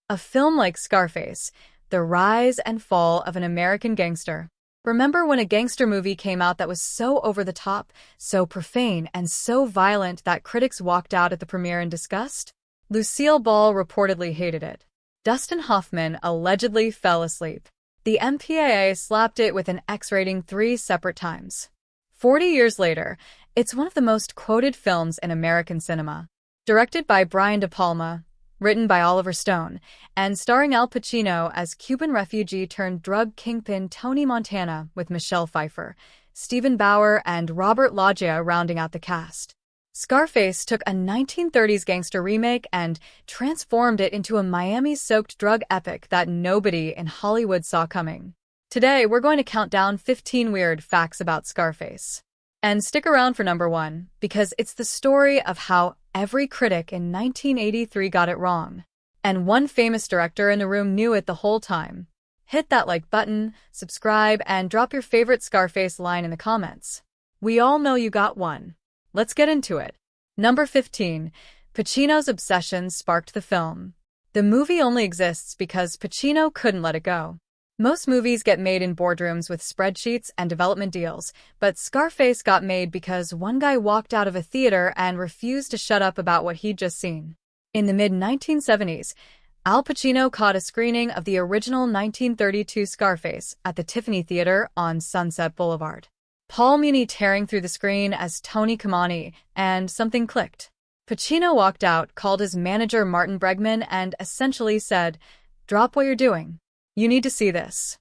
A film like Scarface, the rise and fall of an American gangster. Remember when a gangster movie came out that was so over the top, so profane, and so violent that critics walked out at the premiere in disgust? Lucille Ball reportedly hated it. Dustin Hoffman allegedly fell asleep. The MPAA slapped it with an X rating 3 separate times. 40 years later, it's one of the most quoted films in American cinema. Directed by Brian De Palma, written by Oliver Stone, and starring Al Pacino as Cuban refugee turned drug kingpin Tony Montana with Michelle Pfeiffer, Stephen Bauer, and Robert Loggia rounding out the cast. Scarface took a 1930s gangster remake and transformed it into a Miami-soaked drug epic that nobody in Hollywood saw coming. Today, we're going to count down 15 weird facts about Scarface. And stick around for number 1, because it's the story of how every critic in 1983 got it wrong. And one famous director in the room knew it the whole time. Hit that like button, subscribe, and drop your favorite Scarface line in the comments. We all know you got one. Let's get into it. Number 15. Pacino's obsession sparked the film. The movie only exists because Pacino couldn't let it go. Most movies get made in boardrooms with spreadsheets and development deals, but Scarface got made because one guy walked out of a theater and refused to shut up about what he'd just seen. In the mid-1970s, Al Pacino caught a screening of the original 1932 Scarface at the Tiffany Theater on Sunset Boulevard. Paul Muni tearing through the screen as Tony Kamani, and something clicked. Pacino walked out, called his manager Martin Bregman, and essentially said, "Drop what you're doing. You need to see this."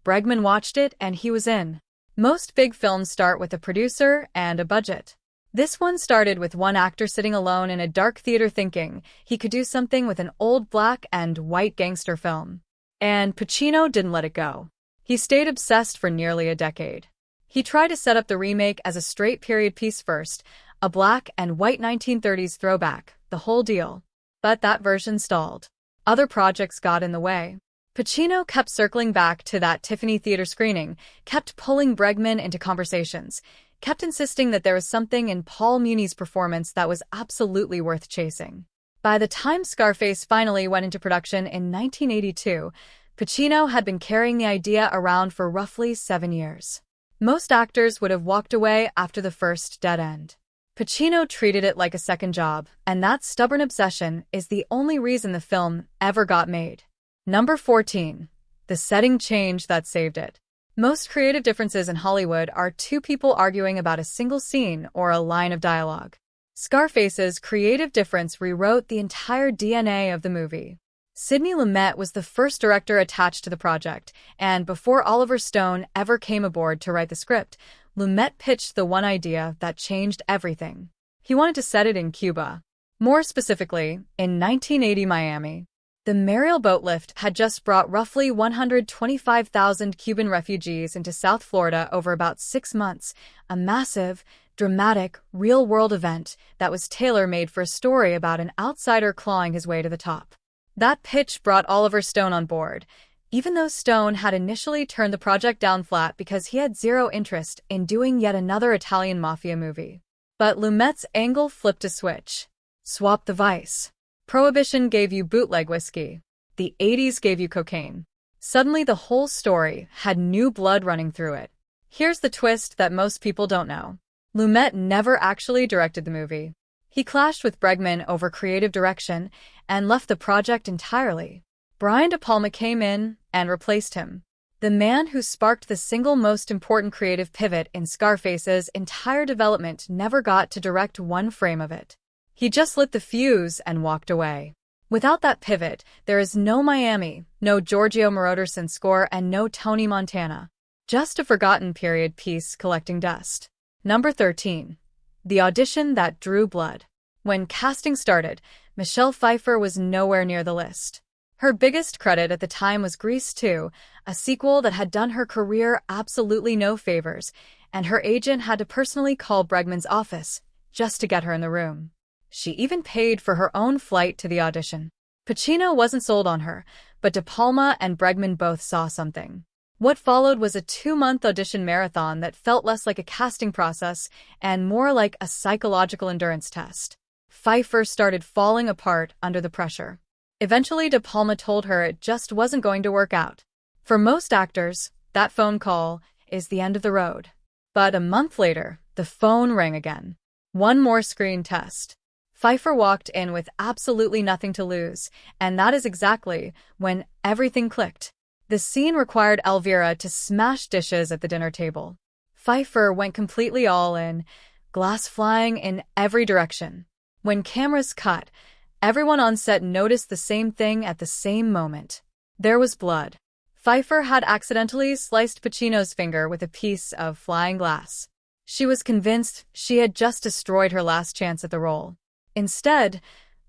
Bregman watched it, and he was in. Most big films start with a producer and a budget. This one started with one actor sitting alone in a dark theater thinking he could do something with an old black and white gangster film. And Pacino didn't let it go. He stayed obsessed for nearly a decade. He tried to set up the remake as a straight period piece first, a black and white 1930s throwback, the whole deal. But that version stalled. Other projects got in the way. Pacino kept circling back to that Tiffany Theater screening, kept pulling Bregman into conversations, kept insisting that there was something in Paul Muni's performance that was absolutely worth chasing. By the time Scarface finally went into production in 1982, Pacino had been carrying the idea around for roughly 7 years. Most actors would have walked away after the first dead end. Pacino treated it like a second job, and that stubborn obsession is the only reason the film ever got made. Number 14. The setting change that saved it. Most creative differences in Hollywood are two people arguing about a single scene or a line of dialogue. Scarface's creative difference rewrote the entire DNA of the movie. Sidney Lumet was the first director attached to the project, and before Oliver Stone ever came aboard to write the script, Lumet pitched the one idea that changed everything. He wanted to set it in Cuba. More specifically, in 1980 Miami. The Mariel boat lift had just brought roughly 125,000 Cuban refugees into South Florida over about 6 months, a massive, dramatic, real-world event that was tailor-made for a story about an outsider clawing his way to the top. That pitch brought Oliver Stone on board, even though Stone had initially turned the project down flat because he had zero interest in doing yet another Italian mafia movie. But Lumet's angle flipped a switch. Swap the vice. Prohibition gave you bootleg whiskey. The 80s gave you cocaine. Suddenly the whole story had new blood running through it. Here's the twist that most people don't know. Lumet never actually directed the movie. He clashed with Bregman over creative direction and left the project entirely. Brian De Palma came in and replaced him. The man who sparked the single most important creative pivot in Scarface's entire development never got to direct one frame of it. He just lit the fuse and walked away. Without that pivot, there is no Miami, no Giorgio Moroderson score, and no Tony Montana. Just a forgotten period piece collecting dust. Number 13. The audition that drew blood. When casting started, Michelle Pfeiffer was nowhere near the list. Her biggest credit at the time was Grease 2, a sequel that had done her career absolutely no favors, and her agent had to personally call Bregman's office just to get her in the room. She even paid for her own flight to the audition. Pacino wasn't sold on her, but De Palma and Bregman both saw something. What followed was a 2-month audition marathon that felt less like a casting process and more like a psychological endurance test. Pfeiffer started falling apart under the pressure. Eventually, De Palma told her it just wasn't going to work out. For most actors, that phone call is the end of the road. But a month later, the phone rang again. One more screen test. Pfeiffer walked in with absolutely nothing to lose, and that is exactly when everything clicked. The scene required Elvira to smash dishes at the dinner table. Pfeiffer went completely all in, glass flying in every direction. When cameras cut, everyone on set noticed the same thing at the same moment. There was blood. Pfeiffer had accidentally sliced Pacino's finger with a piece of flying glass. She was convinced she had just destroyed her last chance at the role. Instead,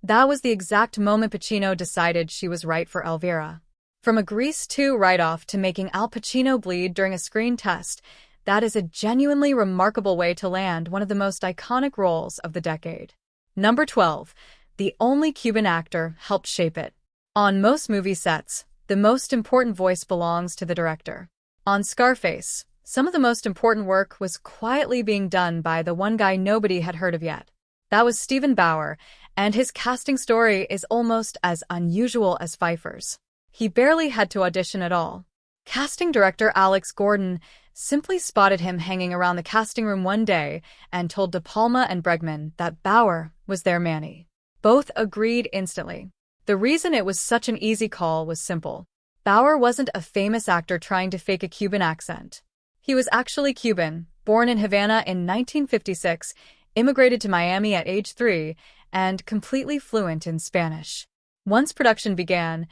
that was the exact moment Pacino decided she was right for Elvira. From a Grease 2 write-off to making Al Pacino bleed during a screen test, that is a genuinely remarkable way to land one of the most iconic roles of the decade. Number 12. The only Cuban actor helped shape it. On most movie sets, the most important voice belongs to the director. On Scarface, some of the most important work was quietly being done by the one guy nobody had heard of yet. That was Steven Bauer, and his casting story is almost as unusual as Pfeiffer's. He barely had to audition at all. Casting director Alex Gordon simply spotted him hanging around the casting room one day and told De Palma and Bregman that Bauer was their Manny. Both agreed instantly. The reason it was such an easy call was simple. Bauer wasn't a famous actor trying to fake a Cuban accent. He was actually Cuban, born in Havana in 1956, immigrated to Miami at age 3, and completely fluent in Spanish. Once production began,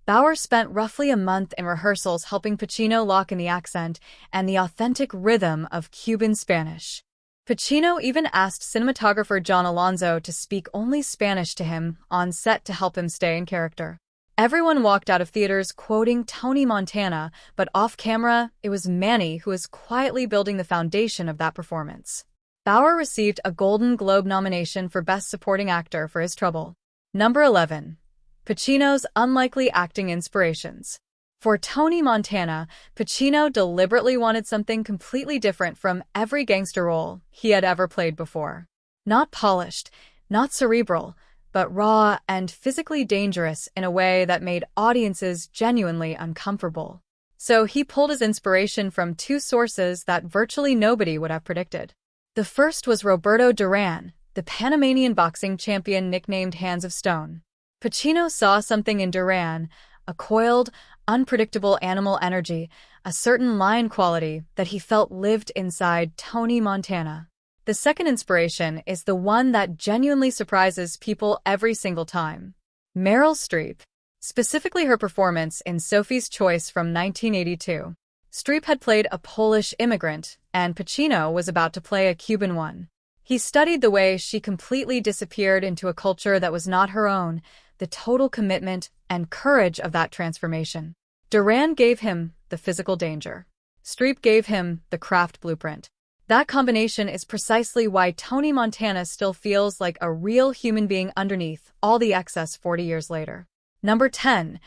Bauer spent roughly a month in rehearsals helping Pacino lock in the accent and the authentic rhythm of Cuban Spanish. Pacino even asked cinematographer John Alonzo to speak only Spanish to him on set to help him stay in character. Everyone walked out of theaters quoting Tony Montana, but off-camera, it was Manny who was quietly building the foundation of that performance. Bauer received a Golden Globe nomination for Best Supporting Actor for his Trouble. Number 11. Pacino's unlikely acting inspirations. For Tony Montana, Pacino deliberately wanted something completely different from every gangster role he had ever played before. Not polished, not cerebral, but raw and physically dangerous in a way that made audiences genuinely uncomfortable. So he pulled his inspiration from two sources that virtually nobody would have predicted. The first was Roberto Duran, the Panamanian boxing champion nicknamed Hands of Stone. Pacino saw something in Duran, a coiled, unpredictable animal energy, a certain line quality that he felt lived inside Tony Montana. The second inspiration is the one that genuinely surprises people every single time. Meryl Streep. Specifically her performance in Sophie's Choice from 1982. Streep had played a Polish immigrant, and Pacino was about to play a Cuban one. He studied the way she completely disappeared into a culture that was not her own, the total commitment and courage of that transformation. Duran gave him the physical danger. Streep gave him the craft blueprint. That combination is precisely why Tony Montana still feels like a real human being underneath all the excess 40 years later. Number 10.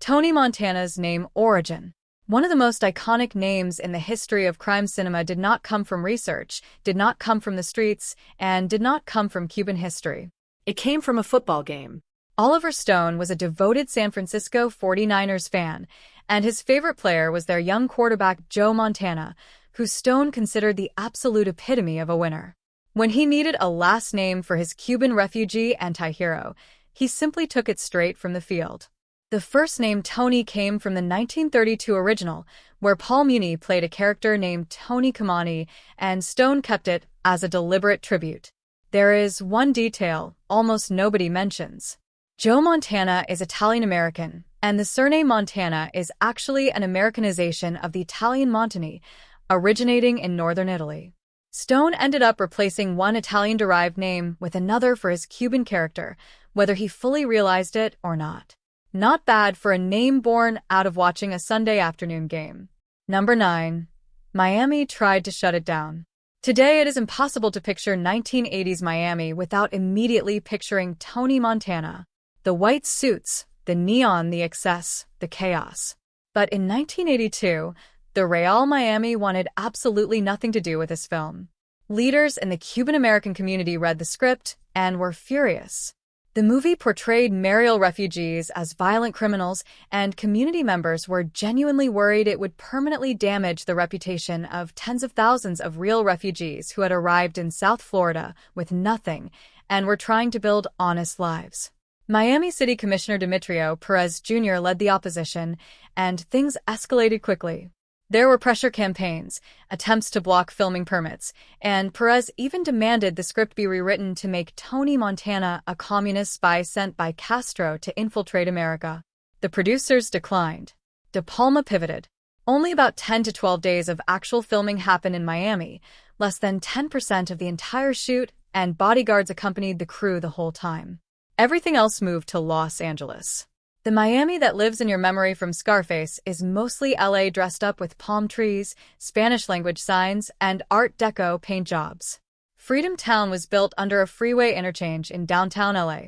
Tony Montana's name origin. One of the most iconic names in the history of crime cinema did not come from research, did not come from the streets, and did not come from Cuban history. It came from a football game. Oliver Stone was a devoted San Francisco 49ers fan, and his favorite player was their young quarterback Joe Montana, who Stone considered the absolute epitome of a winner. When he needed a last name for his Cuban refugee anti-hero, he simply took it straight from the field. The first name Tony came from the 1932 original, where Paul Muni played a character named Tony Kamani, and Stone kept it as a deliberate tribute. There is one detail almost nobody mentions. Joe Montana is Italian-American, and the surname Montana is actually an Americanization of the Italian Montani, originating in northern Italy. Stone ended up replacing one Italian-derived name with another for his Cuban character, whether he fully realized it or not. Not bad for a name born out of watching a Sunday afternoon game. Number 9. Miami tried to shut it down. Today it is impossible to picture 1980s Miami without immediately picturing Tony Montana. The white suits, the neon, the excess, the chaos. But in 1982, the Real Miami wanted absolutely nothing to do with this film. Leaders in the Cuban-American community read the script and were furious. The movie portrayed Mariel refugees as violent criminals, and community members were genuinely worried it would permanently damage the reputation of tens of thousands of real refugees who had arrived in South Florida with nothing and were trying to build honest lives. Miami City Commissioner Demetrio Perez Jr. led the opposition, and things escalated quickly. There were pressure campaigns, attempts to block filming permits, and Perez even demanded the script be rewritten to make Tony Montana a communist spy sent by Castro to infiltrate America. The producers declined. De Palma pivoted. Only about 10 to 12 days of actual filming happened in Miami, less than 10% of the entire shoot, and bodyguards accompanied the crew the whole time. Everything else moved to Los Angeles. The Miami that lives in your memory from Scarface is mostly LA dressed up with palm trees, Spanish-language signs, and Art Deco paint jobs. Freedom Town was built under a freeway interchange in downtown LA.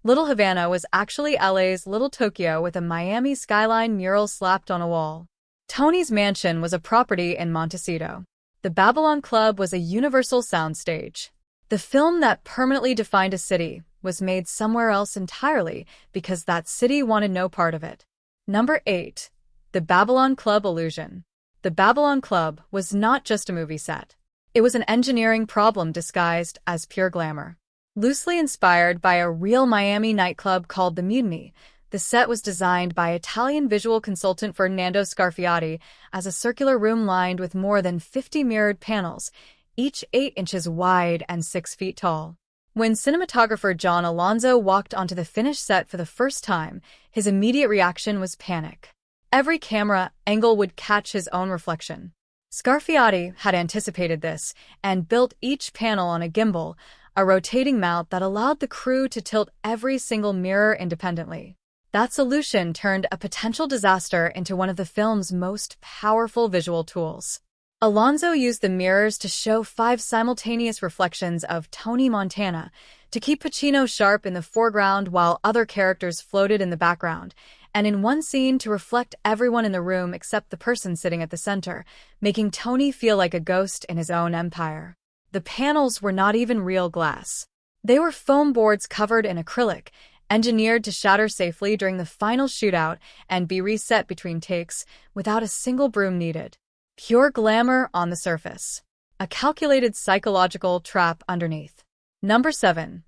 Little Havana was actually LA's Little Tokyo with a Miami skyline mural slapped on a wall. Tony's mansion was a property in Montecito. The Babylon Club was a universal soundstage. The film that permanently defined a city was made somewhere else entirely because that city wanted no part of it. Number 8. The Babylon Club illusion. The Babylon Club was not just a movie set. It was an engineering problem disguised as pure glamour. Loosely inspired by a real Miami nightclub called the Mutiny, the set was designed by Italian visual consultant Fernando Scarfiati as a circular room lined with more than 50 mirrored panels, each 8 inches wide and 6 feet tall. When cinematographer John Alonzo walked onto the finished set for the first time, his immediate reaction was panic. Every camera angle would catch his own reflection. Scarfiati had anticipated this and built each panel on a gimbal, a rotating mount that allowed the crew to tilt every single mirror independently. That solution turned a potential disaster into one of the film's most powerful visual tools. Alonzo used the mirrors to show 5 simultaneous reflections of Tony Montana to keep Pacino sharp in the foreground while other characters floated in the background, and in one scene to reflect everyone in the room except the person sitting at the center, making Tony feel like a ghost in his own empire. The panels were not even real glass. They were foam boards covered in acrylic, engineered to shatter safely during the final shootout and be reset between takes without a single broom needed. Pure glamour on the surface. A calculated psychological trap underneath. Number 7.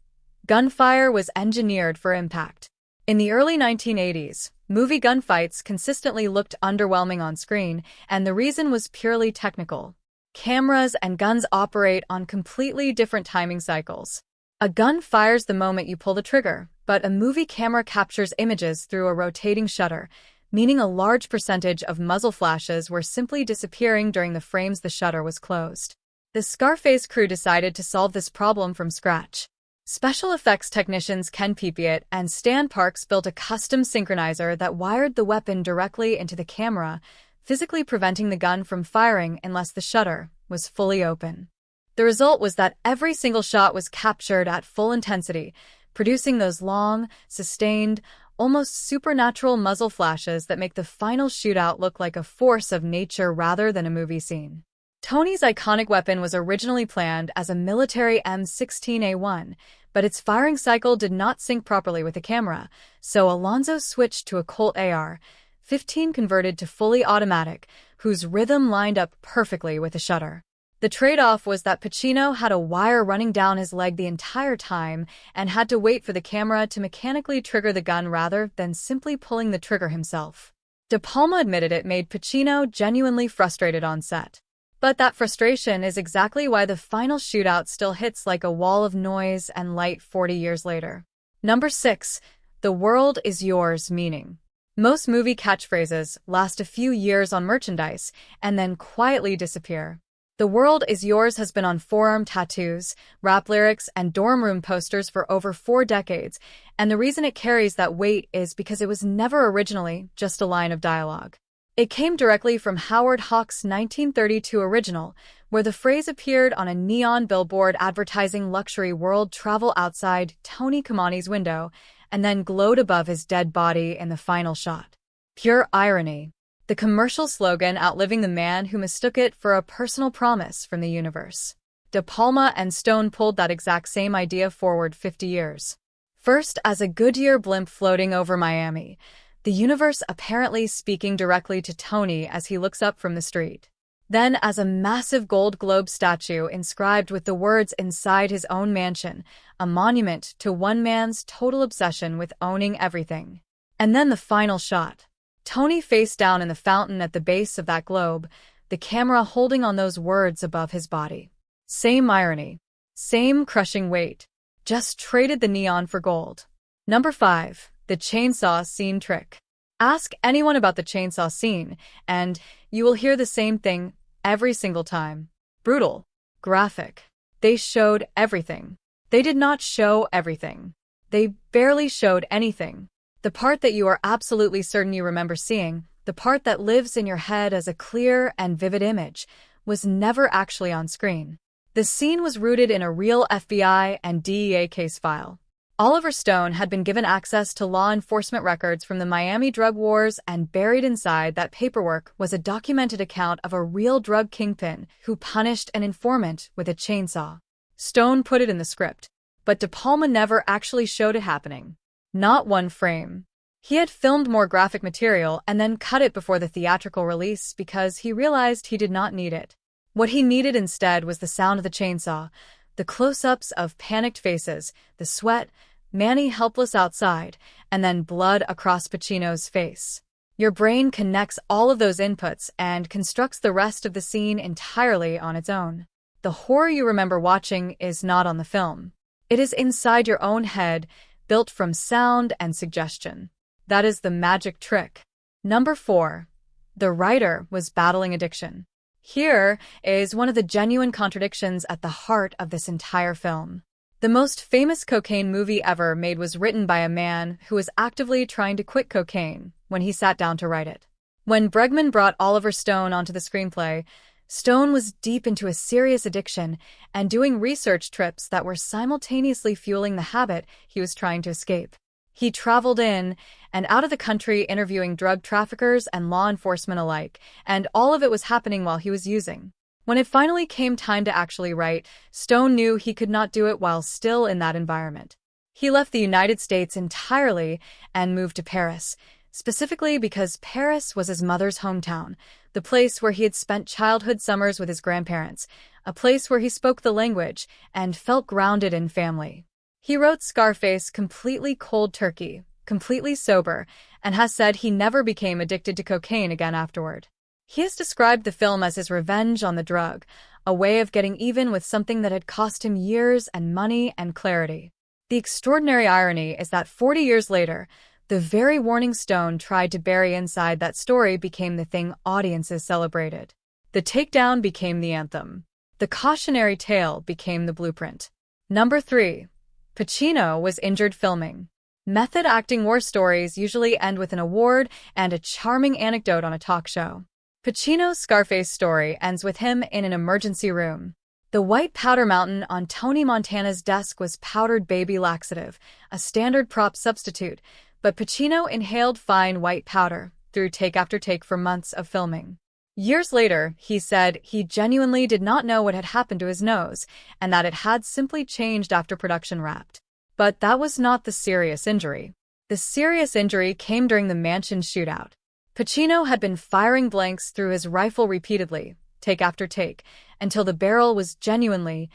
Gunfire was engineered for impact. In the early 1980s, movie gunfights consistently looked underwhelming on screen, and the reason was purely technical. Cameras and guns operate on completely different timing cycles. A gun fires the moment you pull the trigger, but a movie camera captures images through a rotating shutter, meaning a large percentage of muzzle flashes were simply disappearing during the frames the shutter was closed. The Scarface crew decided to solve this problem from scratch. Special effects technicians Ken Pipiat and Stan Parks built a custom synchronizer that wired the weapon directly into the camera, physically preventing the gun from firing unless the shutter was fully open. The result was that every single shot was captured at full intensity, producing those long, sustained, almost supernatural muzzle flashes that make the final shootout look like a force of nature rather than a movie scene. Tony's iconic weapon was originally planned as a military M16A1, but its firing cycle did not sync properly with the camera, so Alonzo switched to a Colt AR-15 converted to fully automatic, whose rhythm lined up perfectly with the shutter. The trade-off was that Pacino had a wire running down his leg the entire time and had to wait for the camera to mechanically trigger the gun rather than simply pulling the trigger himself. De Palma admitted it made Pacino genuinely frustrated on set. But that frustration is exactly why the final shootout still hits like a wall of noise and light 40 years later. Number 6. The world is yours meaning. Most movie catchphrases last a few years on merchandise and then quietly disappear. The world is yours has been on forearm tattoos, rap lyrics, and dorm room posters for over 4 decades, and the reason it carries that weight is because it was never originally just a line of dialogue. It came directly from Howard Hawks' 1932 original, where the phrase appeared on a neon billboard advertising luxury world travel outside Tony Kamani's window, and then glowed above his dead body in the final shot. Pure irony. The commercial slogan outliving the man who mistook it for a personal promise from the universe. De Palma and Stone pulled that exact same idea forward 50 years. First, as a Goodyear blimp floating over Miami, the universe apparently speaking directly to Tony as he looks up from the street. Then, as a massive gold globe statue inscribed with the words inside his own mansion, a monument to one man's total obsession with owning everything. And then the final shot. Tony face down in the fountain at the base of that globe, the camera holding on those words above his body. Same irony. Same crushing weight. Just traded the neon for gold. Number 5. The chainsaw scene trick. Ask anyone about the chainsaw scene, and you will hear the same thing every single time. Brutal. Graphic. They showed everything. They did not show everything. They barely showed anything. The part that you are absolutely certain you remember seeing, the part that lives in your head as a clear and vivid image, was never actually on screen. The scene was rooted in a real FBI and DEA case file. Oliver Stone had been given access to law enforcement records from the Miami drug wars, and buried inside that paperwork was a documented account of a real drug kingpin who punished an informant with a chainsaw. Stone put it in the script, but De Palma never actually showed it happening. Not one frame. He had filmed more graphic material and then cut it before the theatrical release because he realized he did not need it. What he needed instead was the sound of the chainsaw, the close-ups of panicked faces, the sweat, Manny helpless outside, and then blood across Pacino's face. Your brain connects all of those inputs and constructs the rest of the scene entirely on its own. The horror you remember watching is not on the film. It is inside your own head, built from sound and suggestion. That is the magic trick. Number 4. The writer was battling addiction. Here is one of the genuine contradictions at the heart of this entire film. The most famous cocaine movie ever made was written by a man who was actively trying to quit cocaine when he sat down to write it. When Bregman brought Oliver Stone onto the screenplay, Stone was deep into a serious addiction and doing research trips that were simultaneously fueling the habit he was trying to escape. He traveled in and out of the country interviewing drug traffickers and law enforcement alike, and all of it was happening while he was using. When it finally came time to actually write, Stone knew he could not do it while still in that environment. He left the United States entirely and moved to Paris, specifically because Paris was his mother's hometown, the place where he had spent childhood summers with his grandparents, a place where he spoke the language and felt grounded in family. He wrote Scarface completely cold turkey, completely sober, and has said he never became addicted to cocaine again afterward. He has described the film as his revenge on the drug, a way of getting even with something that had cost him years and money and clarity. The extraordinary irony is that 40 years later, the very warning Stone tried to bury inside that story became the thing audiences celebrated. The takedown became the anthem. The cautionary tale became the blueprint. Number 3. Pacino was injured filming. Method acting war stories usually end with an award and a charming anecdote on a talk show. Pacino's Scarface story ends with him in an emergency room. The white powder mountain on Tony Montana's desk was powdered baby laxative, a standard prop substitute, but Pacino inhaled fine white powder through take after take for months of filming. Years later, he said he genuinely did not know what had happened to his nose and that it had simply changed after production wrapped. But that was not the serious injury. The serious injury came during the mansion shootout. Pacino had been firing blanks through his rifle repeatedly, take after take, until the barrel was genuinely,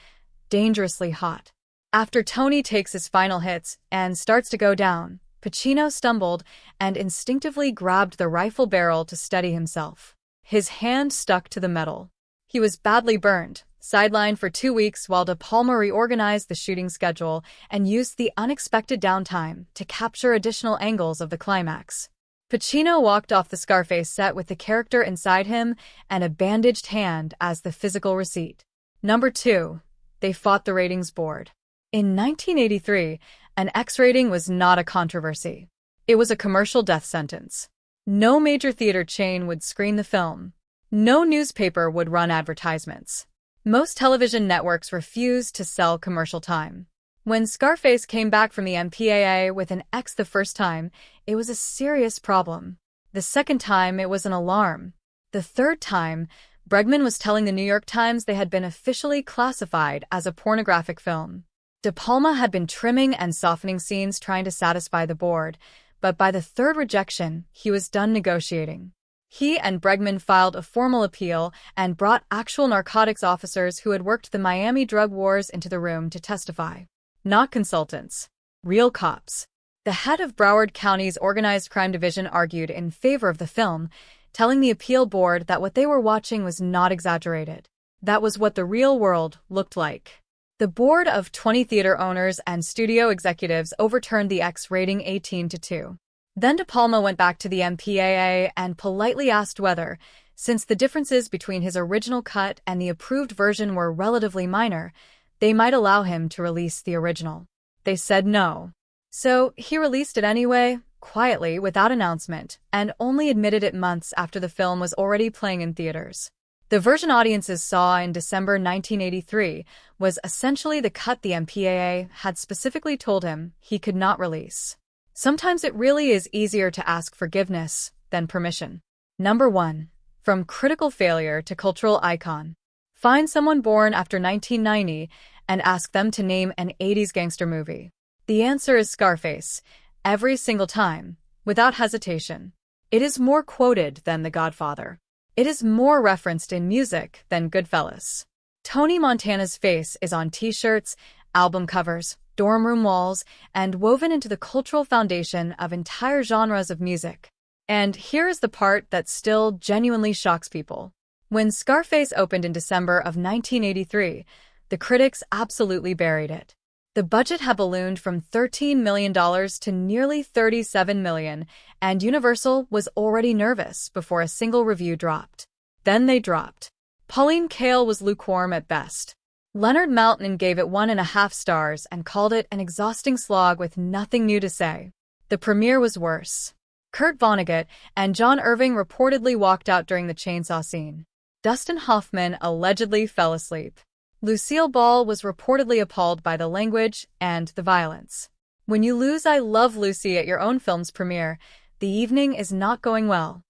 dangerously hot. After Tony takes his final hits and starts to go down, Pacino stumbled and instinctively grabbed the rifle barrel to steady himself. His hand stuck to the metal. He was badly burned, sidelined for 2 weeks while De Palma reorganized the shooting schedule and used the unexpected downtime to capture additional angles of the climax. Pacino walked off the Scarface set with the character inside him and a bandaged hand as the physical receipt. Number 2. They fought the ratings board. In 1983, an X rating was not a controversy. It was a commercial death sentence. No major theater chain would screen the film. No newspaper would run advertisements. Most television networks refused to sell commercial time. When Scarface came back from the MPAA with an X the first time, it was a serious problem. The second time, it was an alarm. The third time, Bregman was telling the New York Times they had been officially classified as a pornographic film. De Palma had been trimming and softening scenes trying to satisfy the board, but by the third rejection, he was done negotiating. He and Bregman filed a formal appeal and brought actual narcotics officers who had worked the Miami drug wars into the room to testify. Not consultants. Real cops. The head of Broward County's Organized Crime Division argued in favor of the film, telling the appeal board that what they were watching was not exaggerated. That was what the real world looked like. The board of 20 theater owners and studio executives overturned the X rating 18-2. Then De Palma went back to the MPAA and politely asked whether, since the differences between his original cut and the approved version were relatively minor, they might allow him to release the original. They said no. So he released it anyway, quietly, without announcement, and only admitted it months after the film was already playing in theaters. The version audiences saw in December 1983 was essentially the cut the MPAA had specifically told him he could not release. Sometimes it really is easier to ask forgiveness than permission. Number 1. From critical failure to cultural icon. Find someone born after 1990 and ask them to name an 80s gangster movie. The answer is Scarface, every single time, without hesitation. It is more quoted than The Godfather. It is more referenced in music than Goodfellas. Tony Montana's face is on t-shirts, album covers, dorm room walls, and woven into the cultural foundation of entire genres of music. And here is the part that still genuinely shocks people. When Scarface opened in December of 1983, the critics absolutely buried it. The budget had ballooned from $13 million to nearly $37 million, and Universal was already nervous before a single review dropped. Then they dropped. Pauline Kael was lukewarm at best. Leonard Maltin gave it 1.5 stars and called it an exhausting slog with nothing new to say. The premiere was worse. Kurt Vonnegut and John Irving reportedly walked out during the chainsaw scene. Dustin Hoffman allegedly fell asleep. Lucille Ball was reportedly appalled by the language and the violence. When you lose I Love Lucy at your own film's premiere, the evening is not going well.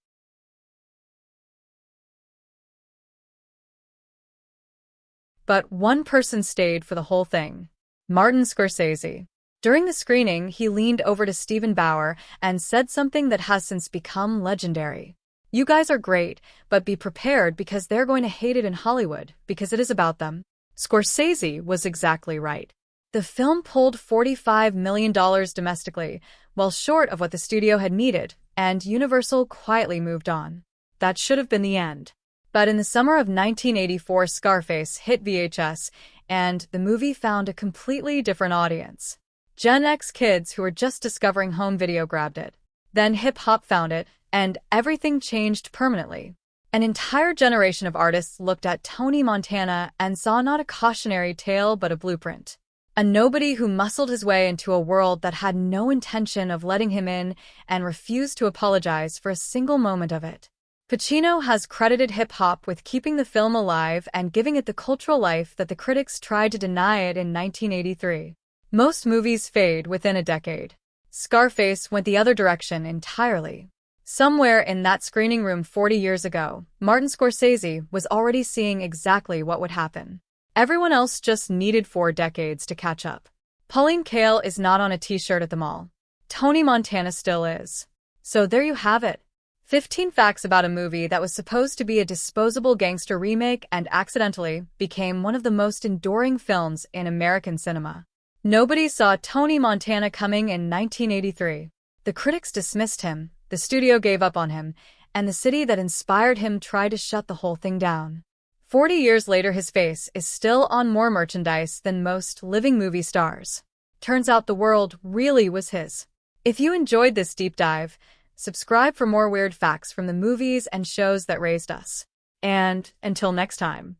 But one person stayed for the whole thing. Martin Scorsese. During the screening, he leaned over to Stephen Bauer and said something that has since become legendary. You guys are great, but be prepared because they're going to hate it in Hollywood, because it is about them. Scorsese was exactly right. The film pulled $45 million domestically, well short of what the studio had needed, and Universal quietly moved on. That should have been the end. But in the summer of 1984, Scarface hit VHS, and the movie found a completely different audience. Gen X kids who were just discovering home video grabbed it. Then hip-hop found it, and everything changed permanently. An entire generation of artists looked at Tony Montana and saw not a cautionary tale but a blueprint. A nobody who muscled his way into a world that had no intention of letting him in and refused to apologize for a single moment of it. Pacino has credited hip-hop with keeping the film alive and giving it the cultural life that the critics tried to deny it in 1983. Most movies fade within a decade. Scarface went the other direction entirely. Somewhere in that screening room 40 years ago, Martin Scorsese was already seeing exactly what would happen. Everyone else just needed 4 decades to catch up. Pauline Kael is not on a t-shirt at the mall. Tony Montana still is. So there you have it. 15 facts about a movie that was supposed to be a disposable gangster remake and accidentally became one of the most enduring films in American cinema. Nobody saw Tony Montana coming in 1983. The critics dismissed him, the studio gave up on him, and the city that inspired him tried to shut the whole thing down. 40 years later, his face is still on more merchandise than most living movie stars. Turns out the world really was his. If you enjoyed this deep dive, subscribe for more weird facts from the movies and shows that raised us. And until next time.